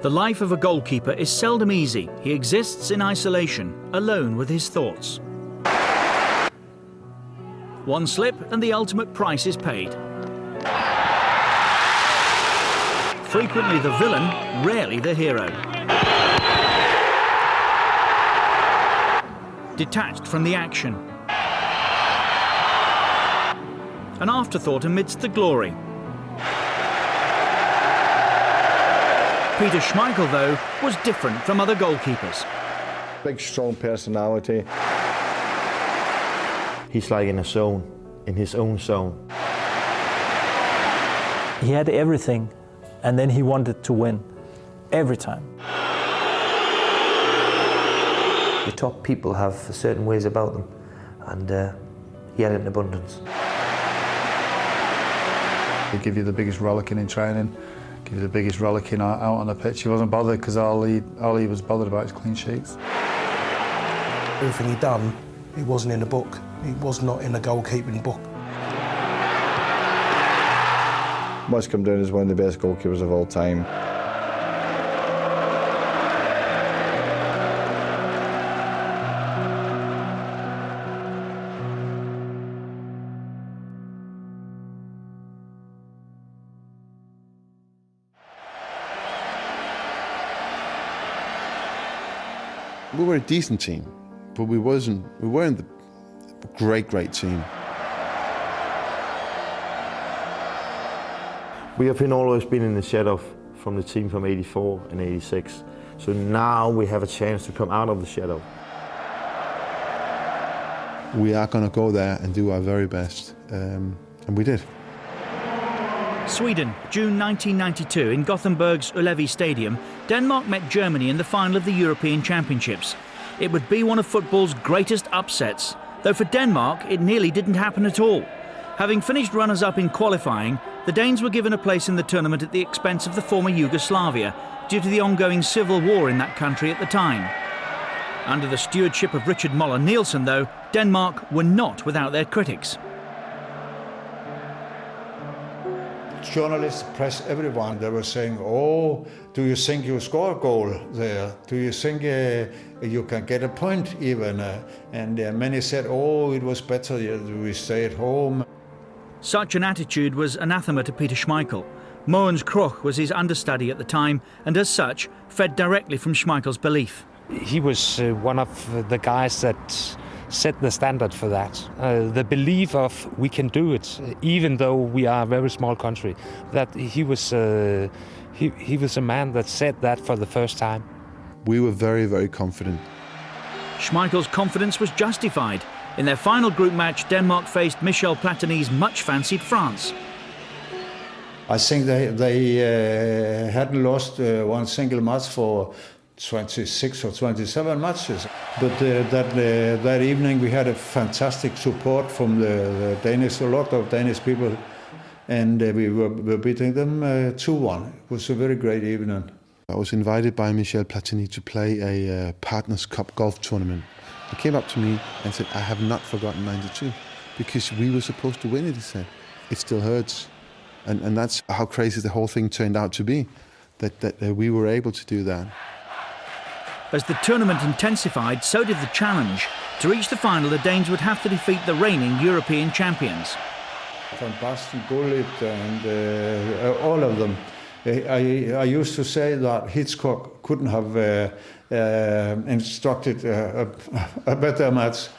The life of a goalkeeper is seldom easy. He exists in isolation, alone with his thoughts. One slip and the ultimate price is paid. Frequently the villain, rarely the hero. Detached from the action. An afterthought amidst the glory. Peter Schmeichel, though, was different from other goalkeepers. Big, strong personality. He's like in a zone, in his own zone. He had everything, and then he wanted to win, every time. The top people have certain ways about them, and he had it in abundance. He'd give you the biggest rollicking in training, give you the biggest rollicking out on the pitch. He wasn't bothered because all he was bothered about was clean sheets. Everything he'd done, it wasn't in the book. It was not in the goalkeeping book. Must come down as one of the best goalkeepers of all time. We were a decent team, but we weren't the great team. We have always been in the shadow from the team from '84 and '86. So now we have a chance to come out of the shadow. We are going to go there and do our very best, and we did. Sweden, June 1992, in Gothenburg's Ullevi Stadium, Denmark met Germany in the final of the European Championships. It would be one of football's greatest upsets, though for Denmark it nearly didn't happen at all. Having finished runners-up in qualifying, the Danes were given a place in the tournament at the expense of the former Yugoslavia, due to the ongoing civil war in that country at the time. Under the stewardship of Richard Moller Nielsen, though, Denmark were not without their critics. Journalists, press, everyone, they were saying, oh, do you think you score a goal there? Do you think you can get a point even? And many said, oh, it was better we stay at home. Such an attitude was anathema to Peter Schmeichel. Mogens Krogh was his understudy at the time, and as such, fed directly from Schmeichel's belief. He was one of the guys that set the standard for that. The belief of we can do it, even though we are a very small country. That he was a man that said that for the first time. We were very, very confident. Schmeichel's confidence was justified. In their final group match, Denmark faced Michel Platini's much-fancied France. I think they hadn't lost one single match for 26 or 27 matches. But that evening we had a fantastic support from the Danish, a lot of Danish people, and we were beating them 2-1. It was a very great evening. I was invited by Michel Platini to play a Partners Cup golf tournament. He came up to me and said, I have not forgotten '92, because we were supposed to win it, he said. It still hurts. And that's how crazy the whole thing turned out to be, that we were able to do that. As the tournament intensified, so did the challenge. To reach the final, the Danes would have to defeat the reigning European champions. Van Basten, Gullit, and all of them. I used to say that Hitchcock couldn't have instructed a better match.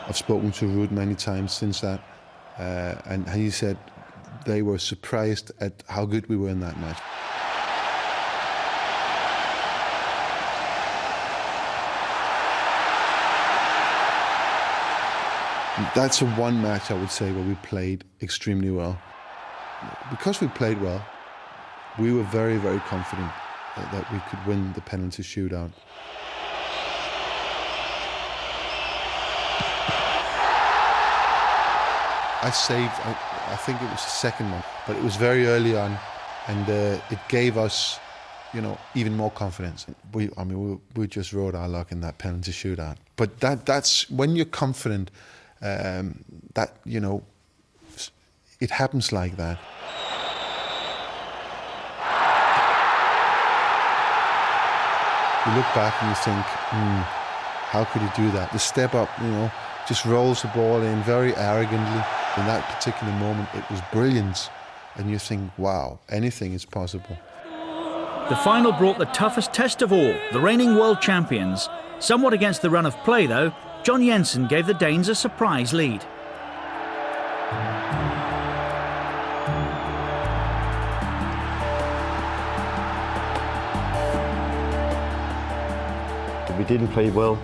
I've spoken to Ruud many times since that, and he said they were surprised at how good we were in that match. That's the one match I would say where we played extremely well. Because we played well, we were very, very confident that we could win the penalty shootout. I think it was the second one, but it was very early on, and it gave us, even more confidence. We just rode our luck in that penalty shootout. But that's when you're confident. It happens like that. You look back and you think, how could he do that? The step up, just rolls the ball in very arrogantly. In that particular moment, it was brilliance. And you think, wow, anything is possible. The final brought the toughest test of all, the reigning world champions. Somewhat against the run of play, though, John Jensen gave the Danes a surprise lead. We didn't play well.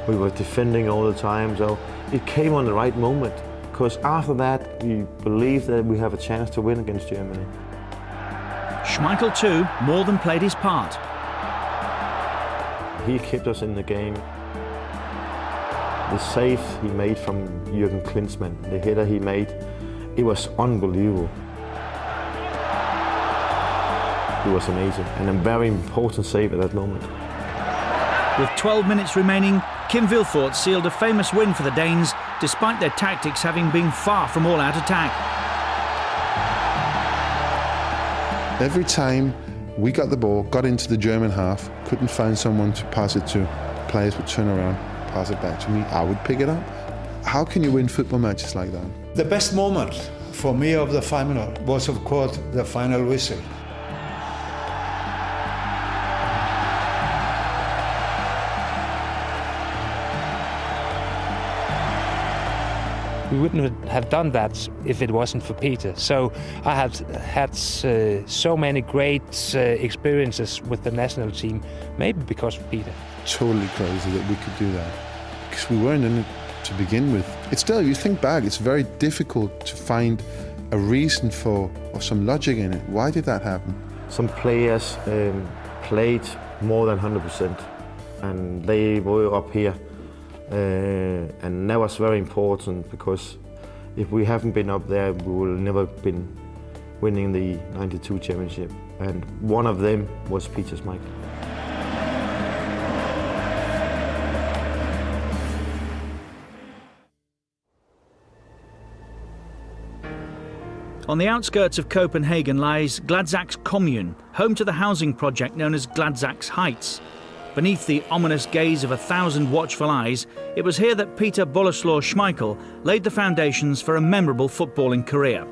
We were defending all the time, so it came on the right moment. Because after that, we believed that we have a chance to win against Germany. Schmeichel, too, more than played his part. He kept us in the game. The save he made from Jürgen Klinsmann, the header he made, it was unbelievable. It was amazing, and a very important save at that moment. With 12 minutes remaining, Kim Vilfort sealed a famous win for the Danes, despite their tactics having been far from all-out attack. Every time we got the ball, got into the German half, couldn't find someone to pass it to, players would turn around, pass it back to me, I would pick it up. How can you win football matches like that? The best moment for me of the final was, of course, the final whistle. We wouldn't have done that if it wasn't for Peter. So I have had so many great experiences with the national team, maybe because of Peter. Totally crazy that we could do that, because we weren't in it to begin with. It's still, if you think back, it's very difficult to find a reason for, or some logic in it. Why did that happen? Some players played more than 100%, and they were up here. And that was very important, because if we haven't been up there, we will never been winning the '92 championship. And one of them was Peter Schmeichel. On the outskirts of Copenhagen lies Gladsaxe Commune, home to the housing project known as Gladsaxe Heights. Beneath the ominous gaze of 1,000 watchful eyes, it was here that Peter Boleslaw Schmeichel laid the foundations for a memorable footballing career.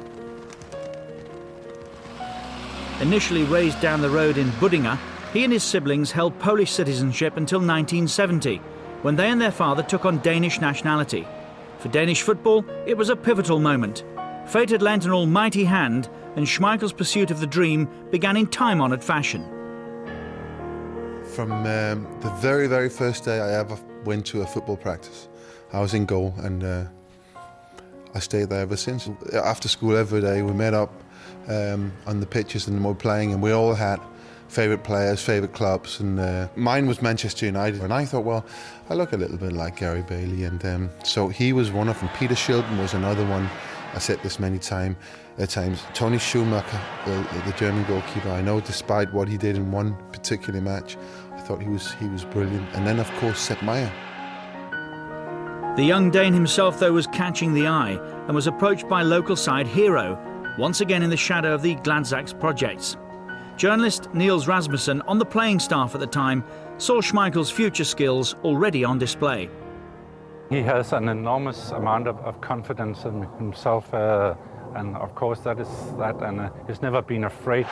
Initially raised down the road in Buddinge, he and his siblings held Polish citizenship until 1970, when they and their father took on Danish nationality. For Danish football, it was a pivotal moment. Fate had lent an almighty hand, and Schmeichel's pursuit of the dream began in time-honoured fashion. From the very, very first day I ever went to a football practice, I was in goal, and I stayed there ever since. After school every day, we met up on the pitches and we were playing, and we all had favourite players, favourite clubs, and mine was Manchester United. And I thought, well, I look a little bit like Gary Bailey, and so he was one of them. Peter Shilton was another one. I said this many times. Tony Schumacher, the German goalkeeper, I know despite what he did in one particular match, I thought he was brilliant. And then, of course, Sepp Maier. The young Dane himself, though, was catching the eye and was approached by local side Hero, once again in the shadow of the Gladsaxe projects. Journalist Niels Rasmussen, on the playing staff at the time, saw Schmeichel's future skills already on display. He has an enormous amount of confidence in himself, and of course that is that, and he's never been afraid.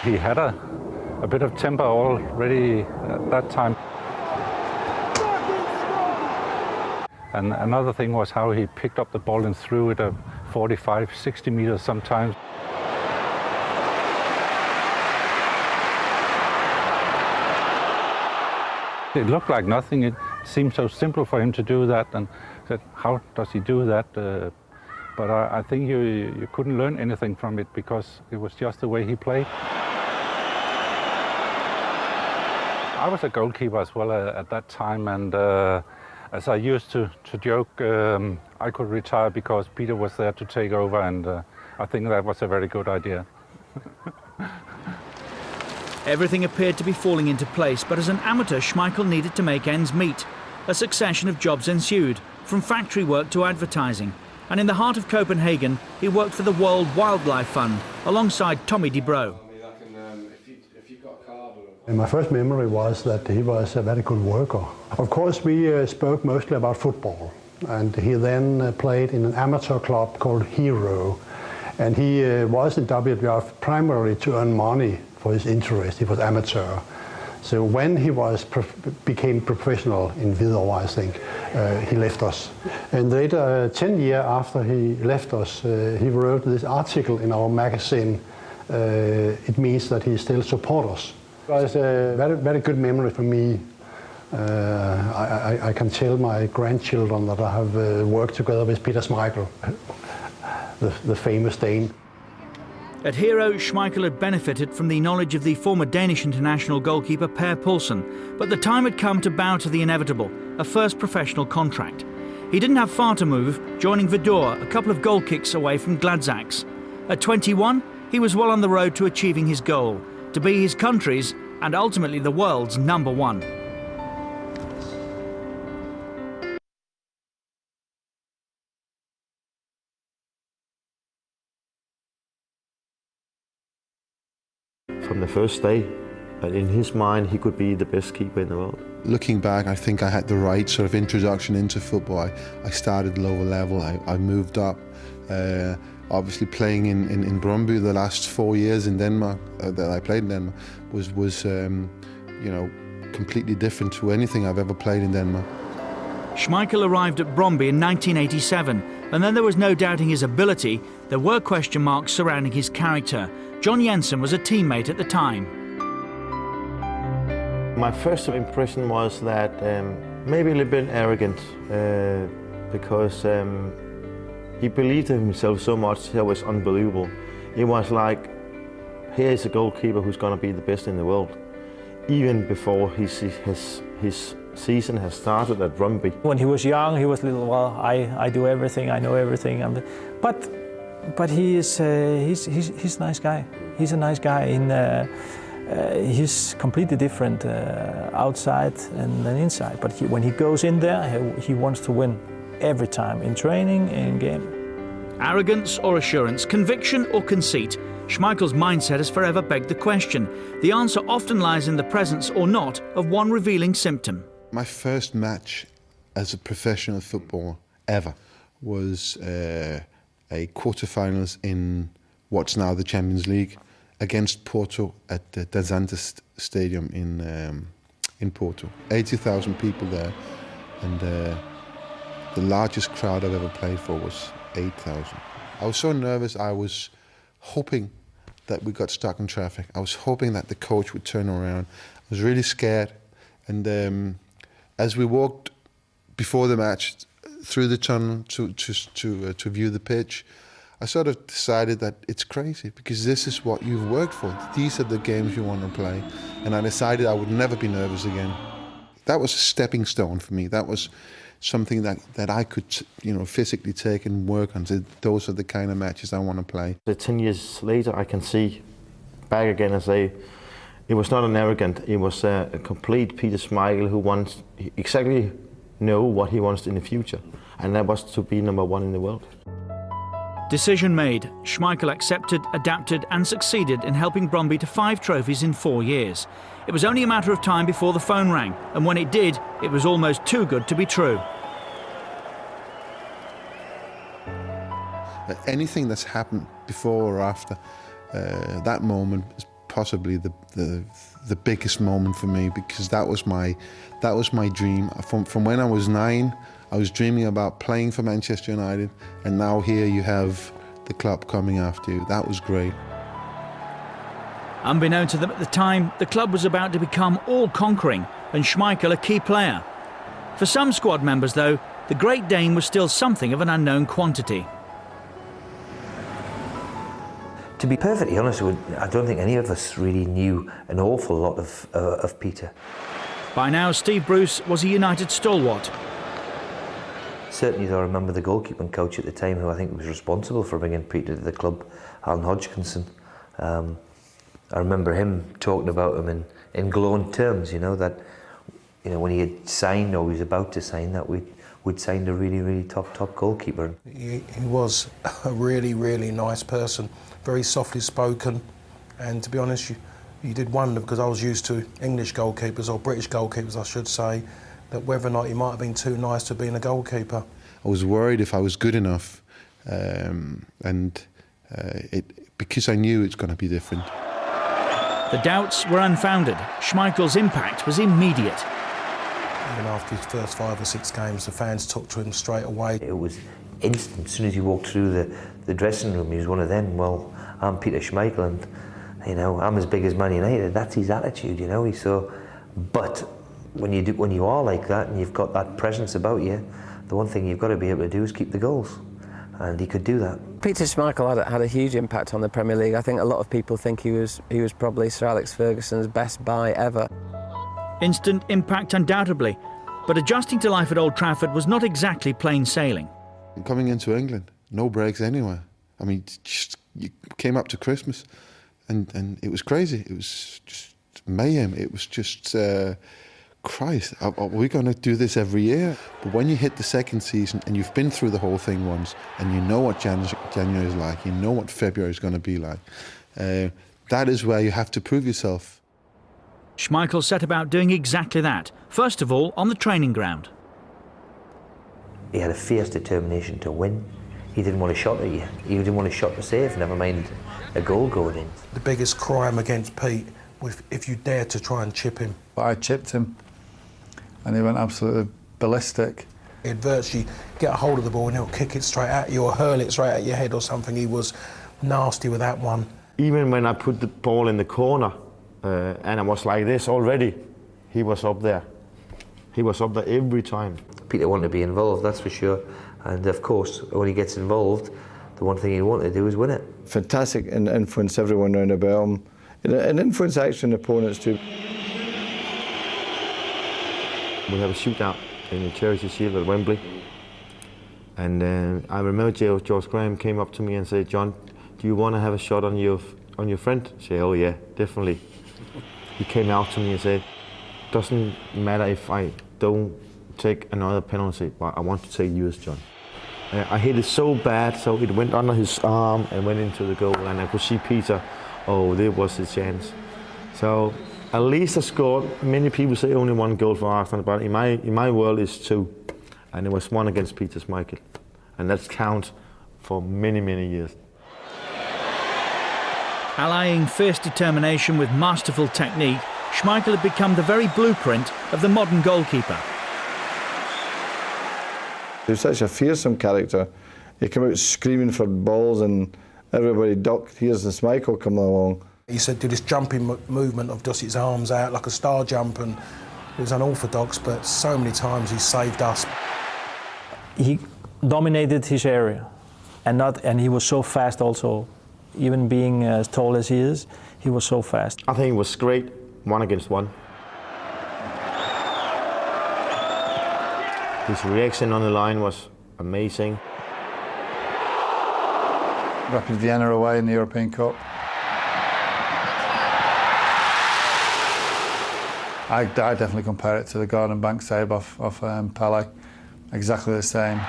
He had a bit of temper already at that time. And another thing was how he picked up the ball and threw it 45, 60 meters sometimes. It looked like nothing. It seemed so simple for him to do that, and said, how does he do that? But I think you couldn't learn anything from it, because it was just the way he played. I was a goalkeeper as well at that time, and as I used to joke, I could retire because Peter was there to take over, and I think that was a very good idea. Everything appeared to be falling into place, but as an amateur, Schmeichel needed to make ends meet. A succession of jobs ensued, from factory work to advertising. And in the heart of Copenhagen, he worked for the World Wildlife Fund, alongside Tommy de Bro. And my first memory was that he was a very good worker. Of course, we spoke mostly about football, and he then played in an amateur club called Hero. And he was in WWF primarily to earn money for his interest. He was amateur. So when he became professional in Hvidovre, I think, he left us. And later, 10 years after he left us, he wrote this article in our magazine. It means that he still supports us. It was a very, very good memory for me. I can tell my grandchildren that I have worked together with Peter Schmeichel, the famous Dane. At Hero, Schmeichel had benefited from the knowledge of the former Danish international goalkeeper Per Poulsen, but the time had come to bow to the inevitable, a first professional contract. He didn't have far to move, joining Hvidovre a couple of goal kicks away from Gladsaxe. At 21, he was well on the road to achieving his goal, to be his country's and ultimately the world's number one. From the first day, in his mind, he could be the best keeper in the world. Looking back, I think I had the right sort of introduction into football. I started lower level, I moved up. Obviously playing in Brøndby the last 4 years in Denmark, that I played in Denmark, was you know, completely different to anything I've ever played in Denmark. Schmeichel arrived at Brøndby in 1987, and then there was no doubting his ability. There were question marks surrounding his character. John Jensen was a teammate at the time. My first impression was that maybe a little bit arrogant, because he believed in himself so much that was unbelievable. It was like, here is a goalkeeper who's going to be the best in the world, even before his season has started at Brøndby. When he was young, he was little, well, I do everything, I know everything. But he's a nice guy. He's a nice guy. He's completely different outside and inside. But when he goes in there, he wants to win every time, in training, in game. Arrogance or assurance, conviction or conceit, Schmeichel's mindset has forever begged the question. The answer often lies in the presence or not of one revealing symptom. My first match as a professional footballer ever was a quarterfinals in what's now the Champions League against Porto at the Danzantes Stadium in Porto. 80,000 people there, and the largest crowd I've ever played for was 8,000. I was so nervous, I was hoping that we got stuck in traffic. I was hoping that the coach would turn around. I was really scared, and as we walked before the match through the tunnel to view the pitch, I sort of decided that it's crazy, because this is what you've worked for. These are the games you want to play. And I decided I would never be nervous again. That was a stepping stone for me. That was something that I could, physically take and work on. So those are the kind of matches I want to play. 10 years later, I can see back again and say, it was not an arrogant, it was a complete Peter Schmeichel who wants exactly know what he wants in the future. And that was to be number one in the world. Decision made. Schmeichel accepted, adapted and succeeded in helping Brøndby to 5 trophies in 4 years. It was only a matter of time before the phone rang, and when it did, it was almost too good to be true. Anything that's happened before or after that moment is possibly the biggest moment for me, because that was my dream. From when I was 9, I was dreaming about playing for Manchester United, and now here you have the club coming after you. That was great. Unbeknown to them at the time, the club was about to become all-conquering, and Schmeichel a key player. For some squad members, though, the Great Dane was still something of an unknown quantity. To be perfectly honest, I don't think any of us really knew an awful lot of Peter. By now, Steve Bruce was a United stalwart. Certainly, I remember the goalkeeping coach at the time, who I think was responsible for bringing Peter to the club, Alan Hodgkinson. I remember him talking about him in glowing terms. That when he had signed or was about to sign, that we'd signed a really, really top goalkeeper. He was a really, really nice person, very softly spoken, and to be honest, You did wonder, because I was used to English goalkeepers, or British goalkeepers I should say, that whether or not he might have been too nice to being a goalkeeper. I was worried if I was good enough, because I knew it's going to be different. The doubts were unfounded. Schmeichel's impact was immediate. Even after his first 5 or 6 games, the fans took to him straight away. It was instant. As soon as he walked through the dressing room, he was one of them. Well, I'm Peter Schmeichel, and I'm as big as Man United. That's his attitude, But when you are like that and you've got that presence about you, the one thing you've got to be able to do is keep the goals, and he could do that. Peter Schmeichel had a huge impact on the Premier League. I think a lot of people think he was probably Sir Alex Ferguson's best buy ever. Instant impact undoubtedly, but adjusting to life at Old Trafford was not exactly plain sailing. Coming into England, no breaks anywhere. I mean, you came up to Christmas and it was crazy. It was just mayhem. It was just, Christ, are we going to do this every year? But when you hit the second season and you've been through the whole thing once, and you know what January is like, you know what February is going to be like, that is where you have to prove yourself. Schmeichel set about doing exactly that, first of all on the training ground. He had a fierce determination to win. He didn't want a shot at you. He didn't want a shot to save, never mind a goal going in. The biggest crime against Pete was if you dared to try and chip him. I chipped him, and he went absolutely ballistic. He'd virtually get a hold of the ball and he'll kick it straight at you or hurl it straight at your head or something. He was nasty with that one. Even when I put the ball in the corner, and I was like this already, he was up there. He was up there every time. Peter wanted to be involved, that's for sure. And of course, when he gets involved, the one thing he wanted to do is win it. Fantastic and influence everyone round about him, and influence actually opponents too. We have a shootout in the Charity Shield at Wembley. And I remember George Graham came up to me and said, "John, do you want to have a shot on your friend?" I said, "Oh yeah, definitely." He came out to me and said, "Doesn't matter if I don't take another penalty, but I want to take yours, John." I hit it so bad, so it went under his arm and went into the goal, and I could see Peter, oh, there was the chance. So at least I scored. Many people say only 1 goal for Arsenal, but in my world it's 2, and it was 1 against Peter Schmeichel, and that's count for many, many years. Allying fierce determination with masterful technique, Schmeichel had become the very blueprint of the modern goalkeeper. He was such a fearsome character. He came out screaming for balls and everybody ducked. Here's the Schmeichel coming along. He said do this jumping movement of just his arms out like a star jump, and it was unorthodox, but so many times he saved us. He dominated his area, and he was so fast also. Even being as tall as he is, he was so fast. I think it was great, 1 against 1. His reaction on the line was amazing. Rapid Vienna away in the European Cup. I definitely compare it to the Gordon Bank save off Pele. Exactly the same.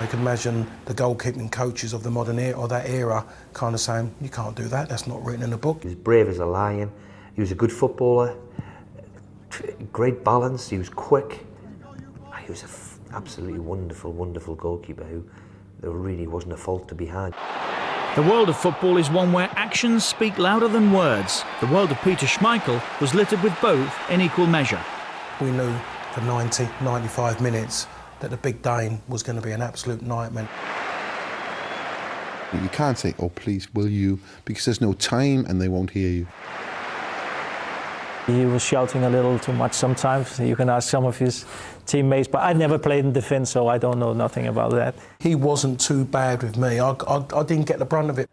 I can imagine the goalkeeping coaches of the modern era, or that era, kind of saying, "You can't do that, that's not written in a book." He was brave as a lion. He was a good footballer. Great balance. He was quick. He was an absolutely wonderful, wonderful goalkeeper who there really wasn't a fault to be had. The world of football is one where actions speak louder than words. The world of Peter Schmeichel was littered with both in equal measure. We knew for 90, 95 minutes that the Big Dane was going to be an absolute nightmare. You can't say, "Oh, please, will you?" because there's no time and they won't hear you. He was shouting a little too much sometimes. You can ask some of his teammates, but I never played in defence, so I don't know nothing about that. He wasn't too bad with me. I didn't get the brunt of it.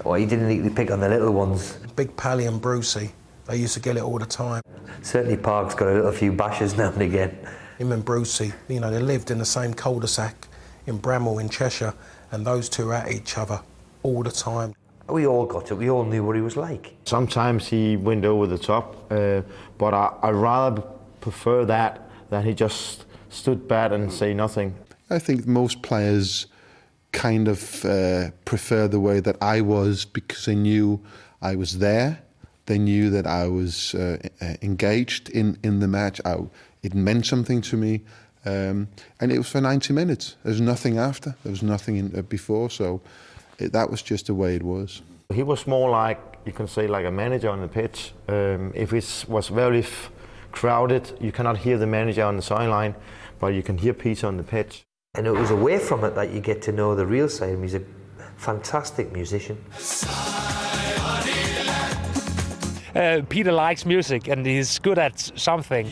Well, he didn't need to pick on the little ones. Big Pally and Brucey, they used to get it all the time. Certainly Park's got a few bashes now and again. Him and Brucey, they lived in the same cul-de-sac in Bramwell in Cheshire, and those two were at each other all the time. We all got it. We all knew what he was like. Sometimes he went over the top, but I rather prefer that than he just stood back and say nothing. I think most players kind of prefer the way that I was, because they knew I was there. They knew that I was engaged in the match. It meant something to me. And it was for 90 minutes. There was nothing after. There was nothing before. So that was just the way it was. He was more like, you can say, like a manager on the pitch. If it was very crowded, you cannot hear the manager on the sideline, but you can hear Peter on the pitch. And it was away from it that you get to know the real side of him. He's a fantastic musician. Peter likes music and he's good at something.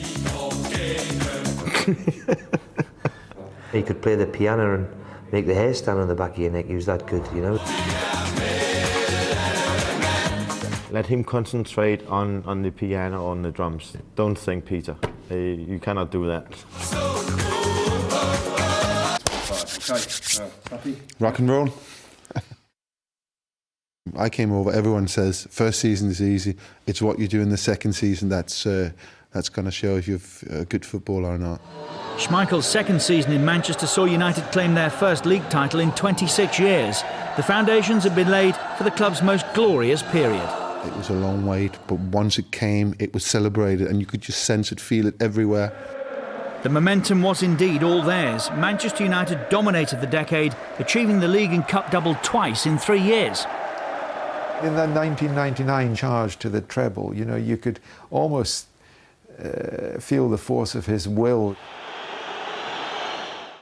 He could play the piano and make the hair stand on the back of your neck. He was that good, you know. Let him concentrate on the piano, on the drums. Don't think, Peter. You cannot do that. Rock and roll. I came over, everyone says, first season is easy. It's what you do in the second season that's going to show if you're a good footballer or not. Schmeichel's second season in Manchester saw United claim their first league title in 26 years. The foundations had been laid for the club's most glorious period. It was a long wait, but once it came, it was celebrated, and you could just sense it, feel it everywhere. The momentum was indeed all theirs. Manchester United dominated the decade, achieving the league and cup double twice in 3 years. In that 1999 charge to the treble, you know, you could almost feel the force of his will.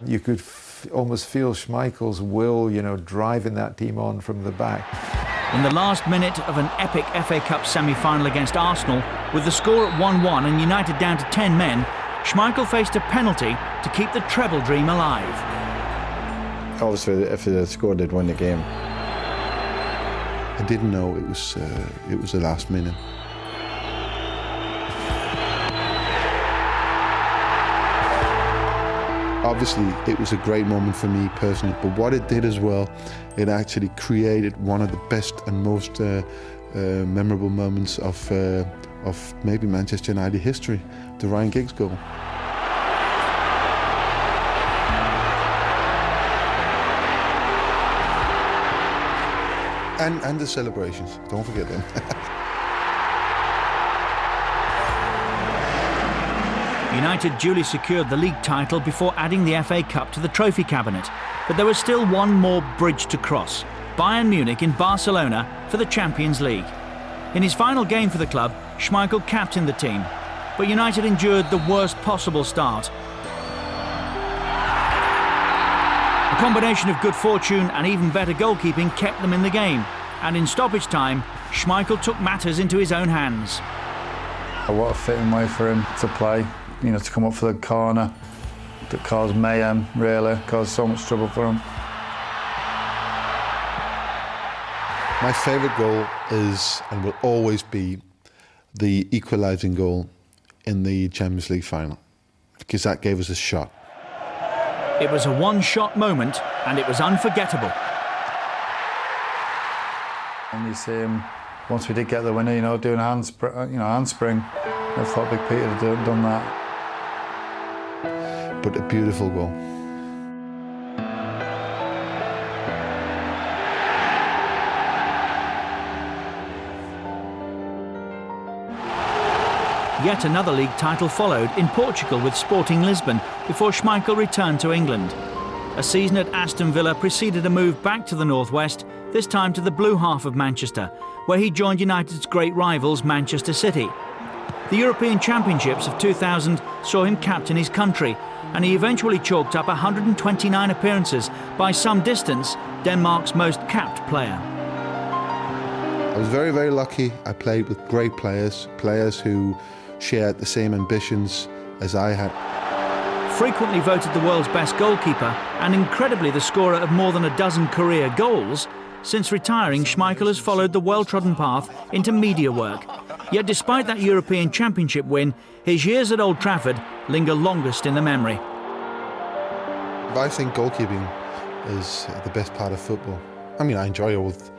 You could almost feel Schmeichel's will, you know, driving that team on from the back. In the last minute of an epic FA Cup semi-final against Arsenal, with the score at 1-1 and United down to 10 men, Schmeichel faced a penalty to keep the treble dream alive. Obviously, if they had scored, they'd win the game. I didn't know it was the last minute. Obviously, it was a great moment for me personally, but what it did as well, it actually created one of the best and most memorable moments of maybe Manchester United history, the Ryan Giggs goal. And the celebrations, don't forget them. United duly secured the league title before adding the FA Cup to the trophy cabinet. But there was still one more bridge to cross: Bayern Munich in Barcelona for the Champions League. In his final game for the club, Schmeichel captained the team, but United endured the worst possible start. A combination of good fortune and even better goalkeeping kept them in the game, and in stoppage time, Schmeichel took matters into his own hands. What a fitting way for him to play, you know, to come up for the corner that caused mayhem, really, caused so much trouble for him. My favourite goal is, and will always be, the equalising goal in the Champions League final, because that gave us a shot. It was a one-shot moment, and it was unforgettable. And you see him, once we did get the winner, you know, doing a handspring. I thought Big Peter had done that. But a beautiful goal. Yet another league title followed in Portugal with Sporting Lisbon before Schmeichel returned to England. A season at Aston Villa preceded a move back to the northwest, this time to the blue half of Manchester, where he joined United's great rivals Manchester City. The European Championships of 2000 saw him captain his country, and he eventually chalked up 129 appearances, by some distance Denmark's most capped player. I was very, very lucky. I played with great players who shared the same ambitions as I had. Frequently voted the world's best goalkeeper, and incredibly the scorer of more than a dozen career goals, since retiring, Schmeichel has followed the well-trodden path into media work. Yet despite that European Championship win, his years at Old Trafford linger longest in the memory. I think goalkeeping is the best part of football. I mean, I enjoy all of,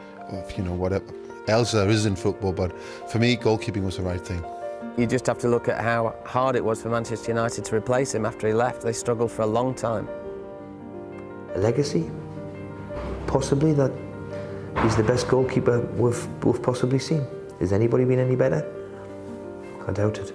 whatever else there is in football, but for me, goalkeeping was the right thing. You just have to look at how hard it was for Manchester United to replace him after he left. They struggled for a long time. A legacy? possibly that he's the best goalkeeper we've possibly seen. Has anybody been any better? I doubt it.